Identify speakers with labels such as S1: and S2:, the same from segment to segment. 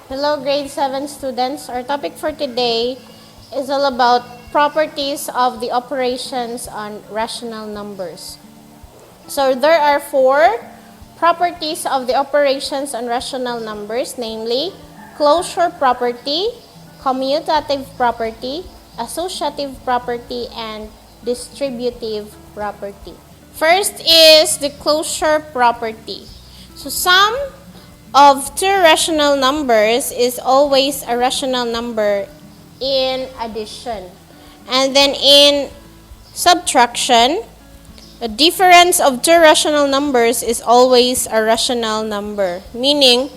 S1: Hello, grade 7 students. Our topic for today is all about properties of the operations on rational numbers. So there are 4 properties of the operations on rational numbers, namely closure property, commutative property, associative property, and distributive property. First is the closure property. So sum of 2 rational numbers is always a rational number in addition. And then in subtraction, the difference of 2 rational numbers is always a rational number. Meaning,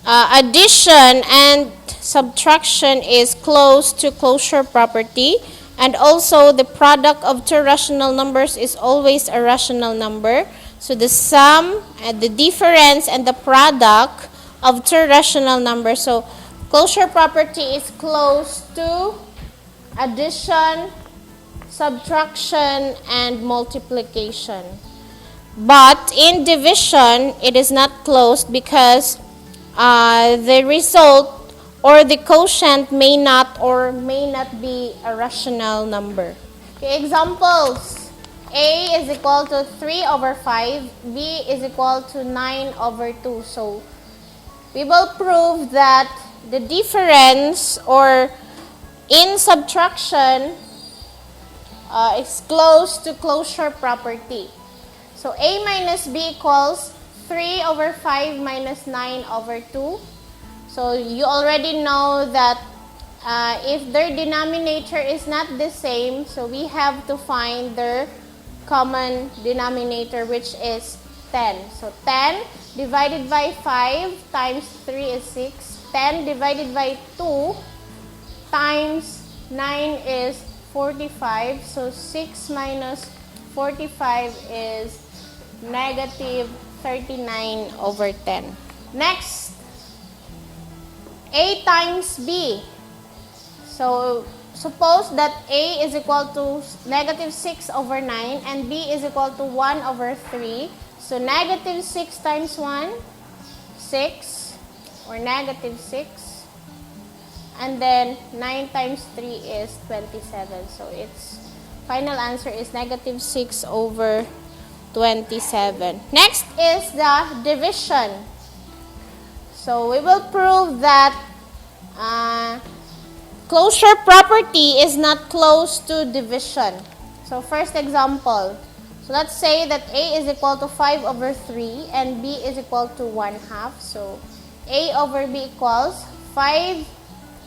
S1: addition and subtraction is close to closure property. And also, the product of 2 rational numbers is always a rational number. So the sum, and the difference, and the product of 2 rational numbers. So closure property is close to addition, subtraction, and multiplication. But in division, it is not closed because the result or the quotient may not be a rational number. Okay, examples. A is equal to 3 over 5. B is equal to 9 over 2. So, we will prove that the difference or in subtraction is close to closure property. So, A minus B equals 3 over 5 minus 9 over 2. So, you already know that if their denominator is not the same, so we have to find their common denominator, which is 10. So, 10 divided by 5 times 3 is 6. 10 divided by 2 times 9 is 45. So, 6 minus 45 is negative 39 over 10. Next, A times B. So, suppose that A is equal to negative 6 over 9 and B is equal to 1 over 3. So, negative 6 times 1, 6 or negative 6. And then 9 times 3 is 27. So, its final answer is negative 6 over 27. Next is the division. So, we will prove that closure property is not close to division. So, first example. So, let's say that A is equal to 5 over 3 and B is equal to 1/2. So, A over B equals 5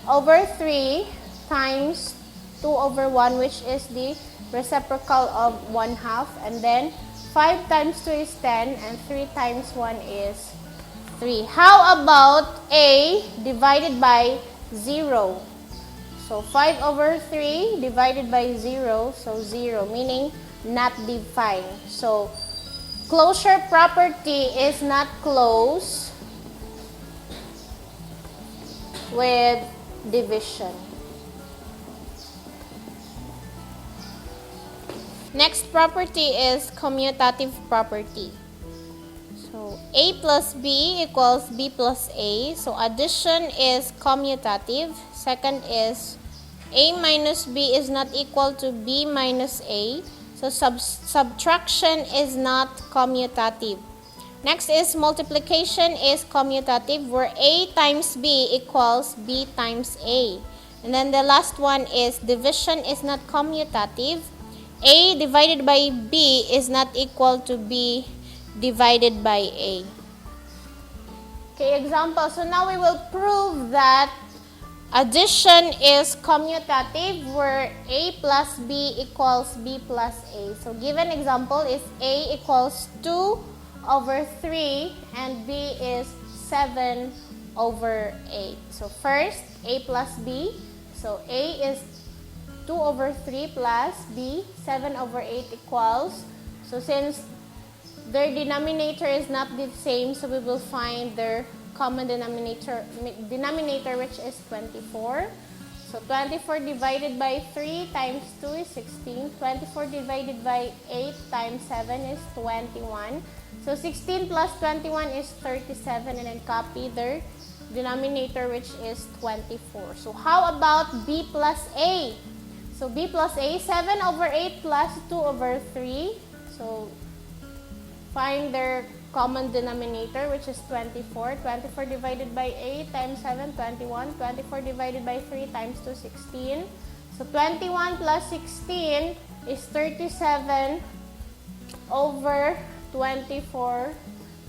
S1: over 3 times 2 over 1, which is the reciprocal of 1/2. And then 5 times 2 is 10 and 3 times 1 is 3. How about A divided by 0? So, 5 over 3 divided by 0, so 0, meaning not defined. So, closure property is not close with division. Next property is commutative property. So, A plus B equals B plus A. So, addition is commutative. Second is A minus B is not equal to B minus A. So, subtraction is not commutative. Next is multiplication is commutative, where A times B equals B times A. And then the last one is division is not commutative. A divided by B is not equal to B divided by A. Okay, example. So now we will prove that addition is commutative, where A plus B equals B plus A. So given example is A equals 2 over 3 and B is 7 over 8. So first, A plus B. So A is 2 over 3 plus B, 7 over 8 equals. So since their denominator is not the same, so we will find their common denominator, which is 24. So 24 divided by 3 times 2 is 16. 24 divided by 8 times 7 is 21. So 16 plus 21 is 37, and then copy their denominator, which is 24. So how about b plus a? So b plus a, 7 over 8 plus 2 over 3. So find their common denominator, which is 24. 24 divided by 8 times 7, 21. 24 divided by 3 times 2, 16. So 21 plus 16 is 37 over 24.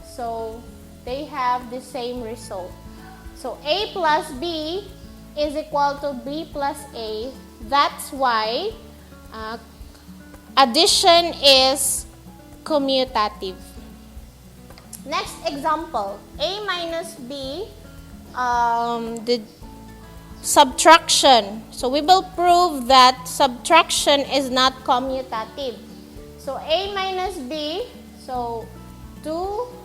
S1: So they have the same result. So a plus b is equal to b plus a. That's why addition is commutative. Next example, a minus b, the subtraction. So we will prove that subtraction is not commutative. So a minus b, so 2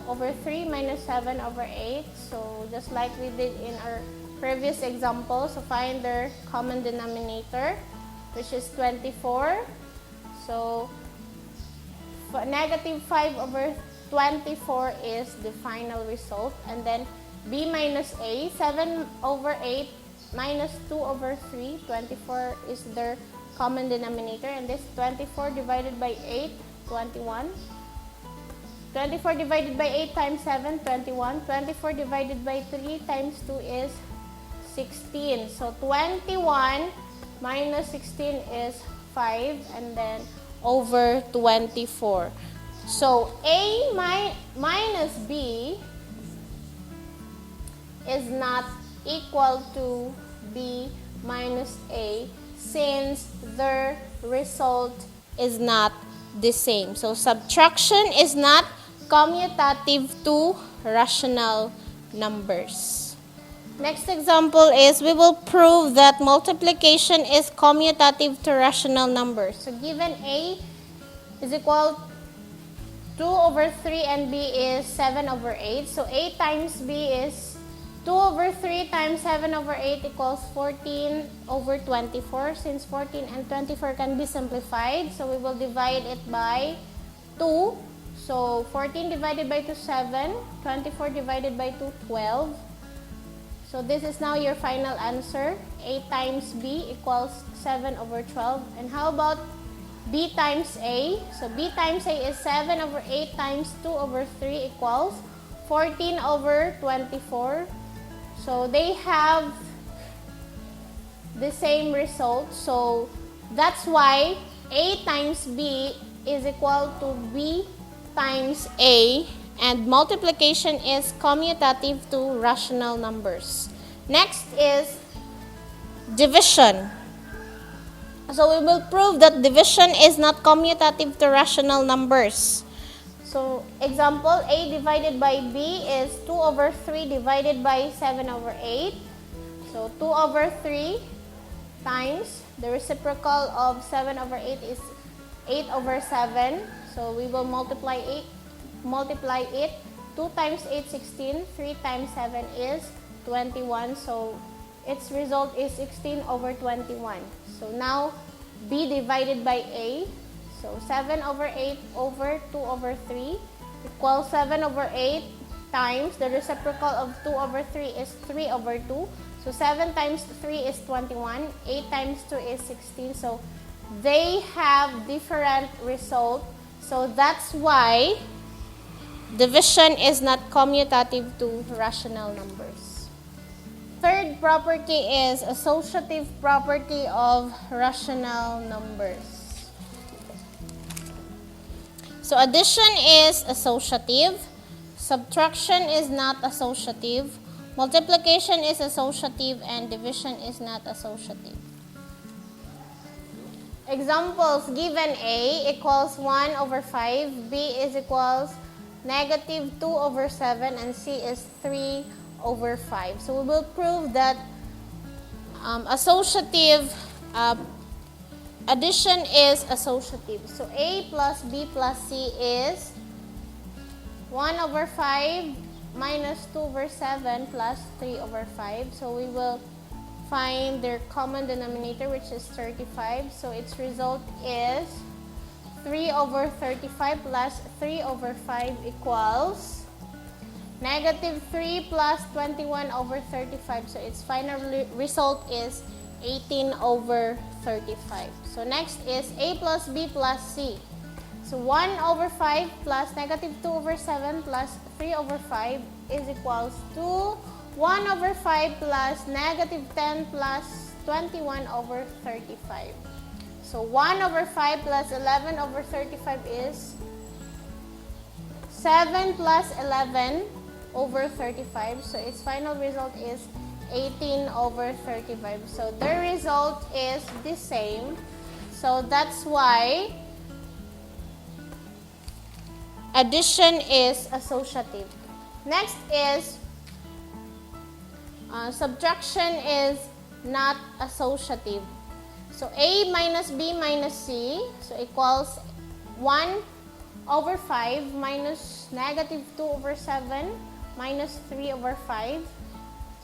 S1: over 3 minus 7 over 8. So just like we did in our previous example, so find their common denominator, which is 24. So negative 5 over 24 is the final result. And then b minus a, 7 over 8 minus 2 over 3, 24 is their common denominator. And this 24 divided by 8, 21. 24 divided by 8 times 7, 21. 24 divided by 3 times 2 is 16. So 21 minus 16 is 5, and then over 24. So a minus b is not equal to b minus a, since their result is not the same. So subtraction is not commutative to rational numbers. Next example is we will prove that multiplication is commutative to rational numbers. So given a is equal 2 over 3 and b is 7 over 8. So a times b is 2 over 3 times 7 over 8 equals 14 over 24. Since 14 and 24 can be simplified, so we will divide it by 2. So 14 divided by 2, 7. 24 divided by 2, 12. So this is now your final answer. A times b equals 7 over 12. And how about b times a? So b times a is 7 over 8 times 2 over 3 equals 14 over 24. So they have the same result. So that's why a times b is equal to b times a, and multiplication is commutative to rational numbers. Next is division. So we will prove that division is not commutative to rational numbers. So example, a divided by b is 2 over 3 divided by 7 over 8. So 2 over 3 times the reciprocal of 7 over 8 is 8 over 7. So we will multiply it. 2 times 8, 16. 3 times 7 is 21. So its result is 16 over 21. So now b divided by a. So 7 over 8 over 2 over 3 equals 7 over 8 times the reciprocal of 2 over 3 is 3 over 2. So 7 times 3 is 21. 8 times 2 is 16. So they have different result. So that's why division is not commutative to rational numbers. Third property is associative property of rational numbers. So addition is associative, subtraction is not associative, multiplication is associative, and division is not associative. Examples, given a equals 1 over 5, b is equals negative 2 over 7, and c is 3 over 5. So we will prove that associative addition is associative. So a plus b plus c is 1 over 5 minus 2 over 7 plus 3 over 5. So we will find their common denominator, which is 35. So its result is 3 over 35 plus 3 over 5 equals Negative 3 plus 21 over 35. So its final result is 18 over 35. So next is A plus B plus C. So 1 over 5 plus negative 2 over 7 plus 3 over 5 is equals to 1 over 5 plus negative 10 plus 21 over 35. So 1 over 5 plus 11 over 35 is 7 plus 11 over 35. So its final result is 18 over 35. So the result is the same. So that's why addition is associative. Next is subtraction is not associative. So A minus B minus C, so equals 1 over 5 minus negative 2 over 7 minus 3 over 5.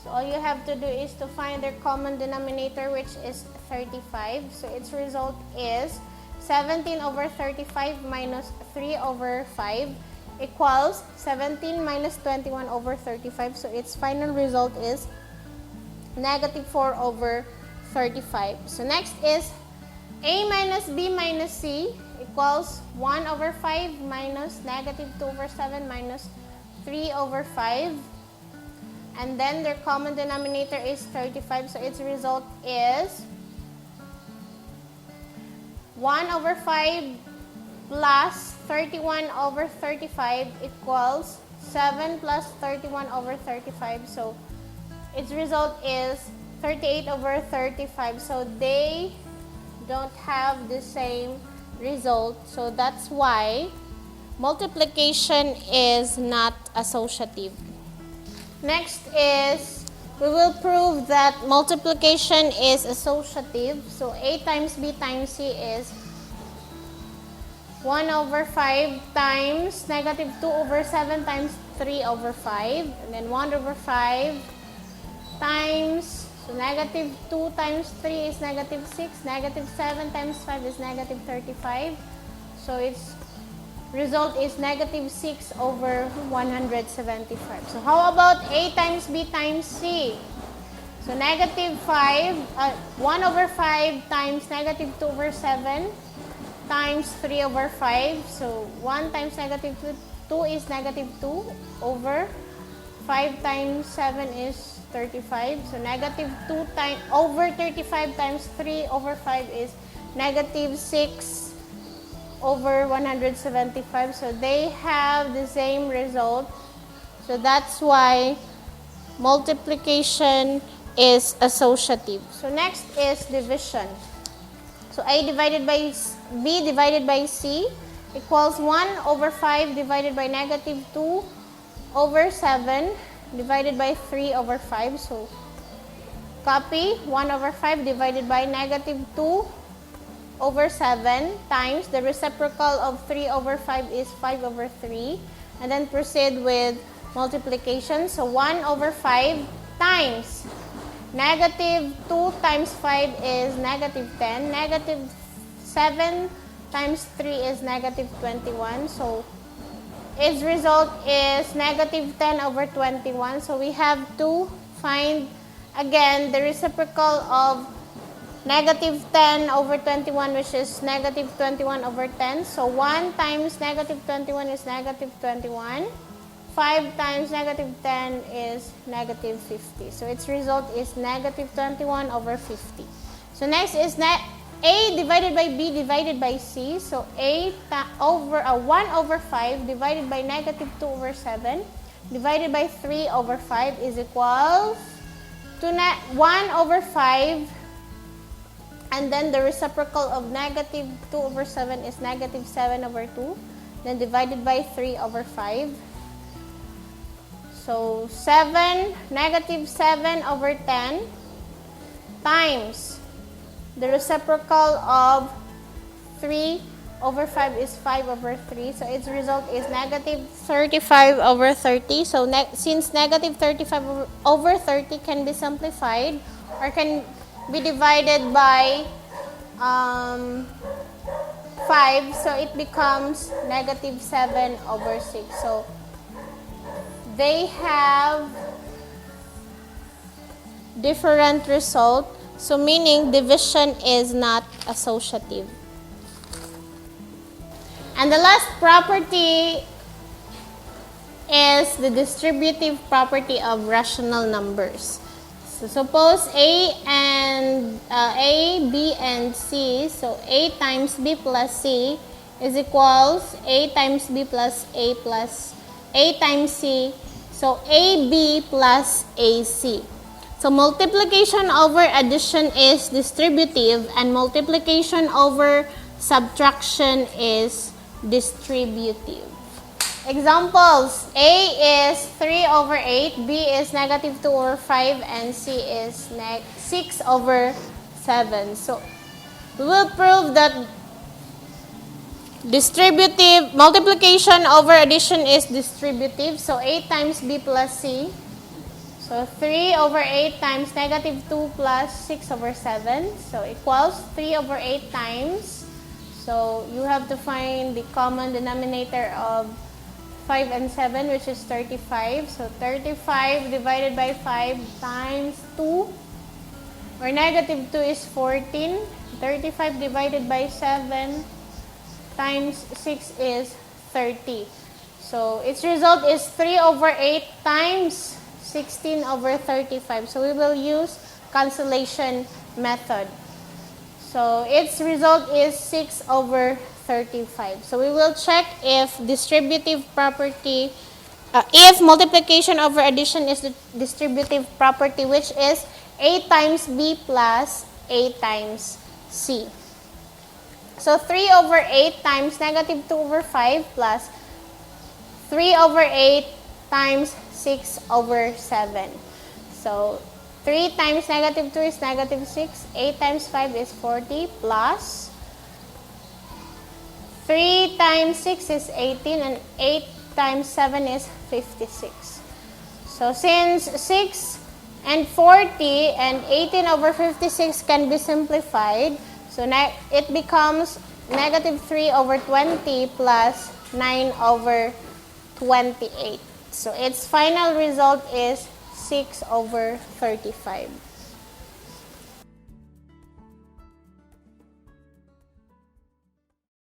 S1: So all you have to do is to find their common denominator, which is 35. So its result is 17 over 35 minus 3 over 5 equals 17 minus 21 over 35. So its final result is negative 4 over 35. So next is A minus B minus C equals 1 over 5 minus negative 2 over 7 minus 3 over 5. And then their common denominator is 35. So its result is 1 over 5 plus 31 over 35 equals 7 plus 31 over 35. So its result is 38 over 35. So they don't have the same result. So that's why multiplication is not associative. Next is, we will prove that multiplication is associative. So A times B times C is 1 over 5 times negative 2 over 7 times 3 over 5. And then 1 over 5 times, so negative 2 times 3 is negative 6. Negative 7 times 5 is negative 35. So its result is negative 6 over 175. So how about A times B times C? So negative 1 over 5 times negative 2 over 7 times 3 over 5. So 1 times negative 2 is negative 2 over 5 times 7 is 35. So negative 2 times over 35 times 3 over 5 is negative 6 over 175. So they have the same result. So that's why multiplication is associative. So next is division. So A divided by B divided by C equals 1 over 5 divided by negative 2 over 7 divided by 3 over 5. So copy 1 over 5 divided by negative 2 over 7 times the reciprocal of 3 over 5 is 5 over 3, and then proceed with multiplication. So 1 over 5 times negative 2 times 5 is negative 10. Negative 7 times 3 is negative 21. So its result is negative 10 over 21. So we have to find again the reciprocal of negative 10 over 21, which is negative 21 over 10. So 1 times negative 21 is negative 21. 5 times negative 10 is negative 50. So its result is negative 21 over 50. So next is A divided by B divided by C. So A over 1 over 5 divided by negative 2 over 7 divided by 3 over 5 is equals to 1 over 5. And then the reciprocal of negative 2 over 7 is negative 7 over 2. Then divided by 3 over 5. So negative 7 over 10 times the reciprocal of 3 over 5 is 5 over 3. So its result is negative 35 over 30. So since negative 35 over 30 can be simplified or can be divided by 5, so it becomes negative 7 over 6. So they have different result. So meaning division is not associative. And the last property is the distributive property of rational numbers. So suppose A, B, and C. So A times B plus C is equals A times B plus A times C. So AB plus AC. So multiplication over addition is distributive and multiplication over subtraction is distributive. Examples: A is 3 over 8, B is negative 2 over 5, and C is 6 over 7. So we will prove that distributive multiplication over addition is distributive. So 8 times B plus C. So 3 over 8 times negative 2 plus 6 over 7. So equals 3 over 8 times. So you have to find the common denominator of 5 and 7, which is 35. So 35 divided by 5 times 2, or negative 2 is 14. 35 divided by 7 times 6 is 30. So its result is 3 over 8 times 16 over 35. So we will use cancellation method. So its result is 6 over 35. So we will check if distributive property, if multiplication over addition is the distributive property, which is A times B plus A times C. So 3 over 8 times negative 2 over 5 plus 3 over 8 times 6 over 7. So 3 times negative 2 is negative 6. 8 times 5 is 40 plus 3 times 6 is 18, and 8 times 7 is 56. So since 6 and 40 and 18 over 56 can be simplified, so it becomes negative 3 over 20 plus 9 over 28. So its final result is 6 over 35.